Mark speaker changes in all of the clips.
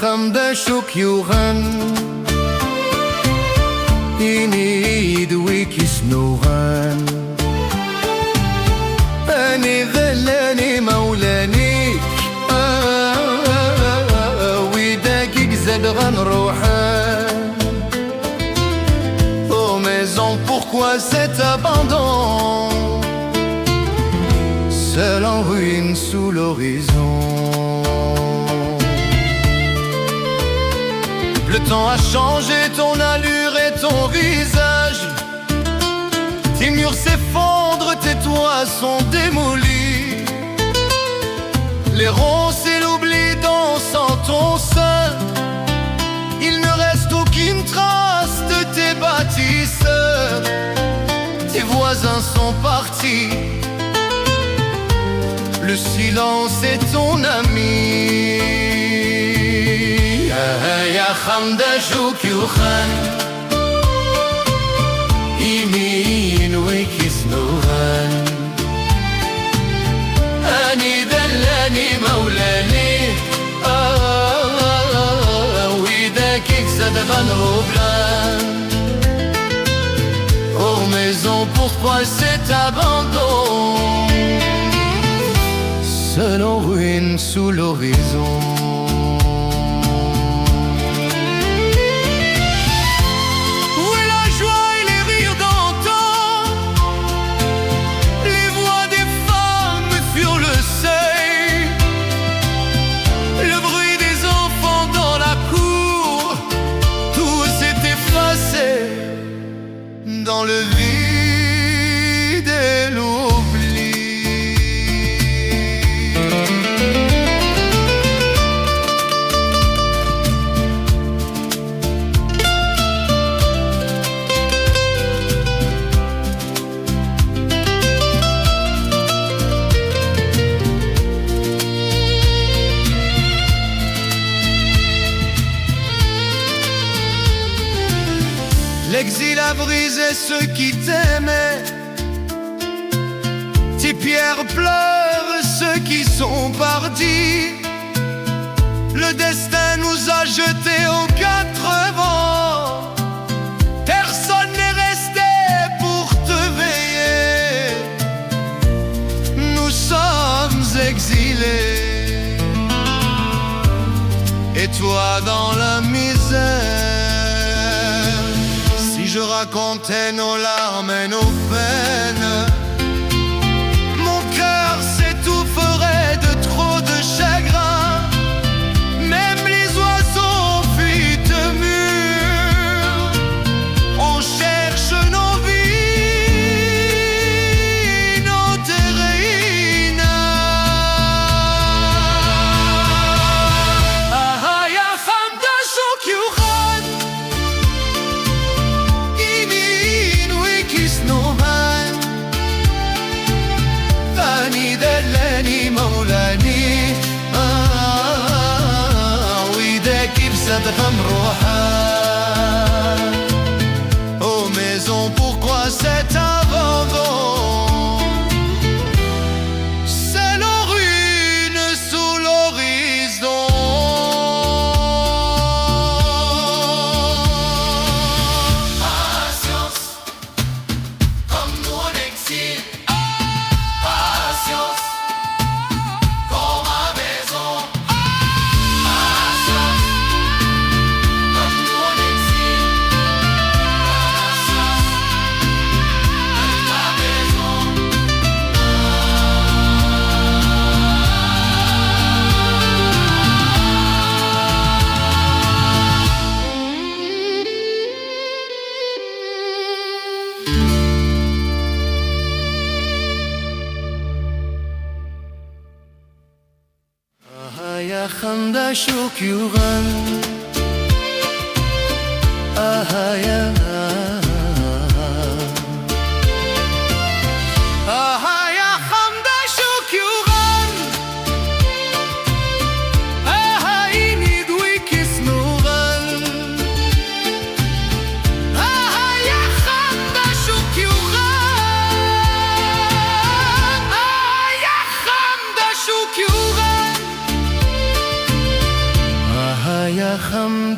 Speaker 1: خمدشك يغن إني يدويك سنوغان أني غلاني مولانيك ويداكيك زاد غنروحان. Oh maison, pourquoi cet abandon, seul en ruine sous l'horizon. Le temps a changé ton allure et ton visage. Tes murs s'effondrent, tes toits sont démolis. Les ronces et l'oubli dansent en ton sein. Il ne reste aucune trace de tes bâtisseurs. Tes voisins sont partis. Le silence est ton ami. يا خمدشك يخان يمين ويكسنوهان أني دلاني مولاني ويداك يكسد غنروبلان. Oh maison, pourquoi cet abandon, seul en ruine sous l'horizon. Dans le vide et l'oubli. L'exil a brisé ceux qui t'aimaient. Tes pierres pleurent ceux qui sont partis. Le destin nous a jetés aux quatre vents. Personne n'est resté pour te veiller. Nous sommes exilés. Et toi dans la misère. Je racontais nos larmes et nos peines, mon cœur s'étoufferait de trop de chagrin. Même les oiseaux fuient de mur. On cherche nos vies, nos terrines. يا خمدشك يغن مولاني ويداك يبسد غنروحان. Oh maison, pourquoi cet abandon, seul en ruine sous l'horizon. Patience, comme nous en exil. Patience. يا خمدشك يغن يا يا خمدشك يغن إني دويك سنوغن يا خمدشك يغن يا خمدشك يغن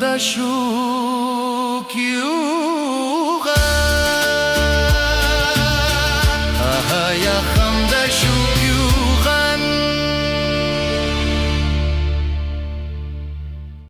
Speaker 1: دشوك